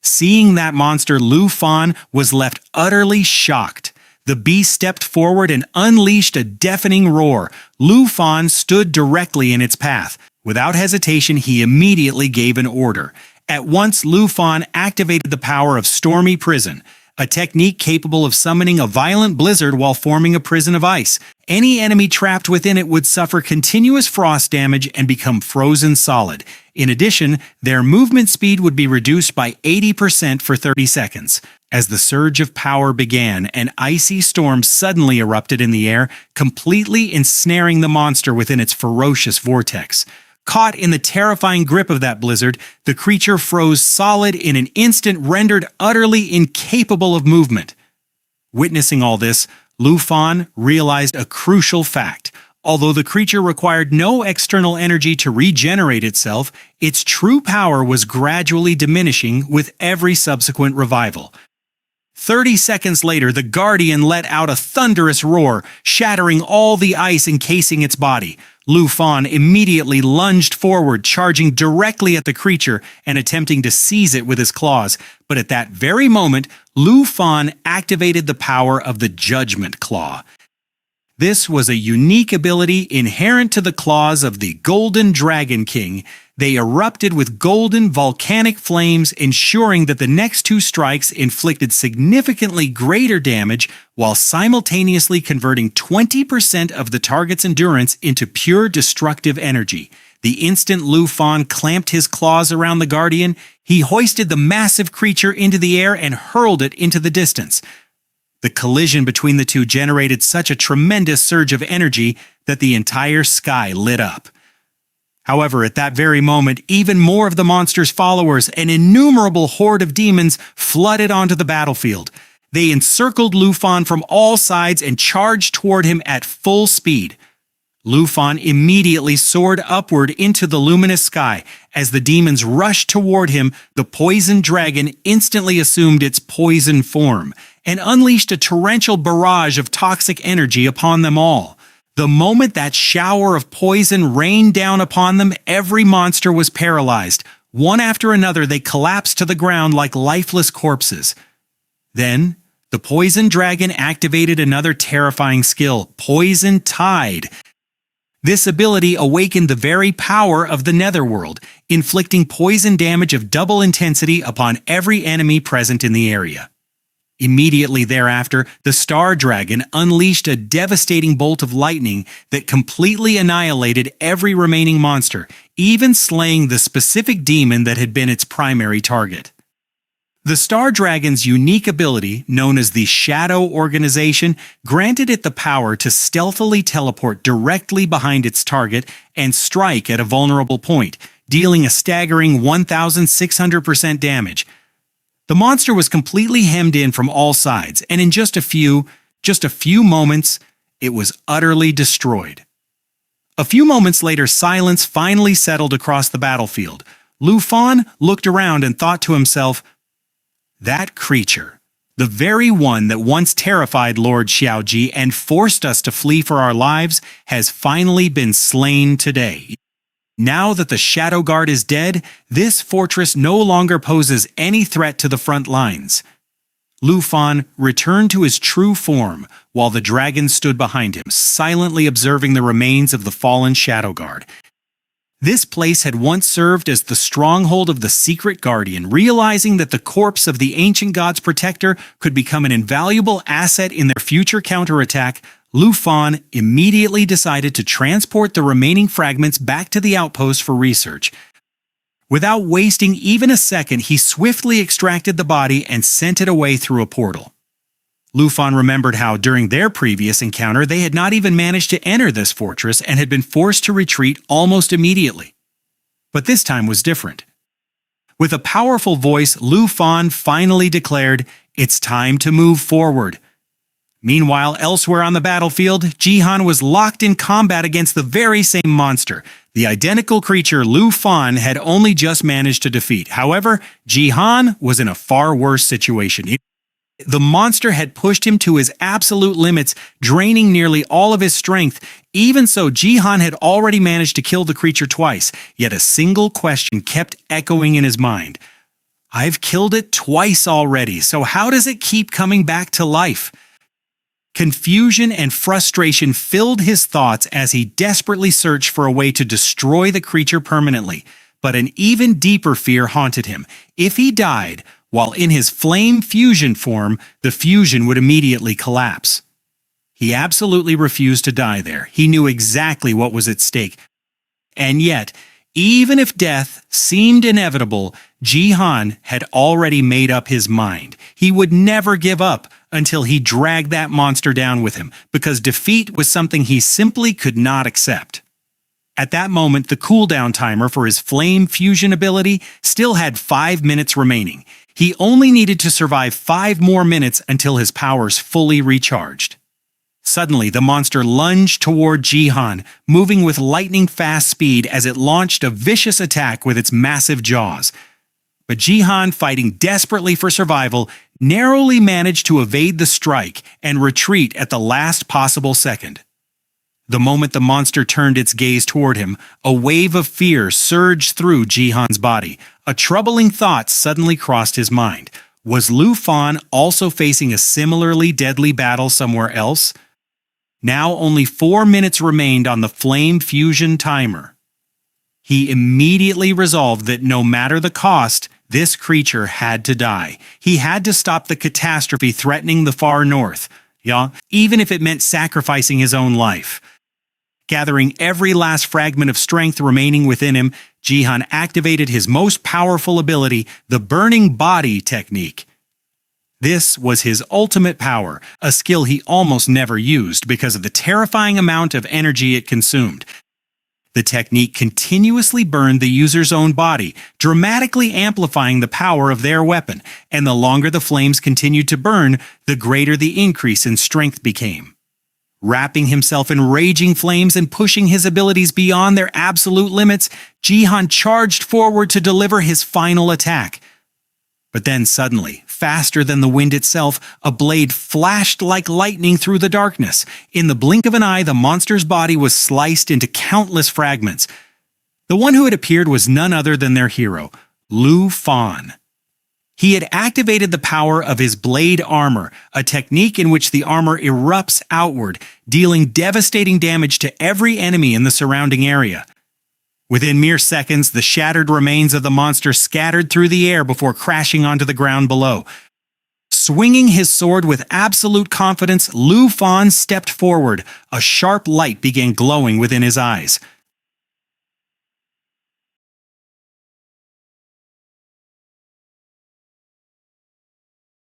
Seeing that monster, Luon was left utterly shocked. The beast stepped forward and unleashed a deafening roar. Luon stood directly in its path. Without hesitation, he immediately gave an order. At once, Luon activated the power of Stormy Prison, a technique capable of summoning a violent blizzard while forming a prison of ice. Any enemy trapped within it would suffer continuous frost damage and become frozen solid. In addition, their movement speed would be reduced by 80% for 30 seconds. As the surge of power began, an icy storm suddenly erupted in the air, completely ensnaring the monster within its ferocious vortex. Caught in the terrifying grip of that blizzard, the creature froze solid in an instant, rendered utterly incapable of movement. Witnessing all this, Luon realized a crucial fact. Although the creature required no external energy to regenerate itself, its true power was gradually diminishing with every subsequent revival. 30 seconds later, the Guardian let out a thunderous roar, shattering all the ice encasing its body. Luon immediately lunged forward, charging directly at the creature and attempting to seize it with his claws. But at that very moment, Luon activated the power of the Judgment Claw. This was a unique ability inherent to the claws of the Golden Dragon King. They erupted with golden volcanic flames, ensuring that the next two strikes inflicted significantly greater damage while simultaneously converting 20% of the target's endurance into pure destructive energy. The instant Luon clamped his claws around the Guardian, he hoisted the massive creature into the air and hurled it into the distance. The collision between the two generated such a tremendous surge of energy that the entire sky lit up. However, at that very moment, even more of the monster's followers, an innumerable horde of demons, flooded onto the battlefield. They encircled Luon from all sides and charged toward him at full speed. Luon immediately soared upward into the luminous sky. As the demons rushed toward him, the poison dragon instantly assumed its poison form and unleashed a torrential barrage of toxic energy upon them all. The moment that shower of poison rained down upon them, every monster was paralyzed. One after another, they collapsed to the ground like lifeless corpses. Then, the poison dragon activated another terrifying skill, Poison Tide. This ability awakened the very power of the Netherworld, inflicting poison damage of double intensity upon every enemy present in the area. Immediately thereafter, the Star Dragon unleashed a devastating bolt of lightning that completely annihilated every remaining monster, even slaying the specific demon that had been its primary target. The Star Dragon's unique ability, known as the Shadow Organization, granted it the power to stealthily teleport directly behind its target and strike at a vulnerable point, dealing a staggering 1,600% damage. The monster was completely hemmed in from all sides, and in just a few moments, it was utterly destroyed. A few moments later, silence finally settled across the battlefield. Luon looked around and thought to himself, "That creature, the very one that once terrified Lord Xiaoji and forced us to flee for our lives, has finally been slain today. Now that the Shadow Guard is dead, this fortress no longer poses any threat to the front lines." Luon returned to his true form, while the dragon stood behind him, silently observing the remains of the fallen Shadow Guard. This place had once served as the stronghold of the Secret Guardian. Realizing that the corpse of the ancient god's protector could become an invaluable asset in their future counterattack, Luon immediately decided to transport the remaining fragments back to the outpost for research. Without wasting even a second, he swiftly extracted the body and sent it away through a portal. Luon remembered how, during their previous encounter, they had not even managed to enter this fortress and had been forced to retreat almost immediately. But this time was different. With a powerful voice, Luon finally declared, "It's time to move forward." Meanwhile, elsewhere on the battlefield, Jihan was locked in combat against the very same monster, the identical creature Luon had only just managed to defeat. However, Jihan was in a far worse situation. The monster had pushed him to his absolute limits, draining nearly all of his strength. Even so, Jihan had already managed to kill the creature twice, yet a single question kept echoing in his mind. I've killed it twice already, so how does it keep coming back to life? Confusion and frustration filled his thoughts as he desperately searched for a way to destroy the creature permanently. But an even deeper fear haunted him. If he died, while in his flame fusion form, the fusion would immediately collapse. He absolutely refused to die there. He knew exactly what was at stake. And yet, even if death seemed inevitable, Jihan had already made up his mind. He would never give up until he dragged that monster down with him, because defeat was something he simply could not accept. At that moment, the cooldown timer for his flame fusion ability still had 5 minutes remaining. He only needed to survive 5 more minutes until his powers fully recharged. Suddenly, the monster lunged toward Jihan, moving with lightning-fast speed as it launched a vicious attack with its massive jaws. But Jihan, fighting desperately for survival, narrowly managed to evade the strike and retreat at the last possible second. The moment the monster turned its gaze toward him, a wave of fear surged through Jihan's body. A troubling thought suddenly crossed his mind. Was Luon also facing a similarly deadly battle somewhere else? Now only 4 minutes remained on the flame fusion timer. He immediately resolved that no matter the cost, this creature had to die. He had to stop the catastrophe threatening the far north, even if it meant sacrificing his own life. Gathering every last fragment of strength remaining within him, Jihan activated his most powerful ability, the Burning Body technique. This was his ultimate power, a skill he almost never used because of the terrifying amount of energy it consumed. The technique continuously burned the user's own body, dramatically amplifying the power of their weapon, and the longer the flames continued to burn, the greater the increase in strength became. Wrapping himself in raging flames and pushing his abilities beyond their absolute limits, Jihan charged forward to deliver his final attack. But then suddenly, faster than the wind itself, a blade flashed like lightning through the darkness. In the blink of an eye, the monster's body was sliced into countless fragments. The one who had appeared was none other than their hero, Luon. He had activated the power of his blade armor, a technique in which the armor erupts outward, dealing devastating damage to every enemy in the surrounding area. Within mere seconds, the shattered remains of the monster scattered through the air before crashing onto the ground below. Swinging his sword with absolute confidence, Luon stepped forward. A sharp light began glowing within his eyes.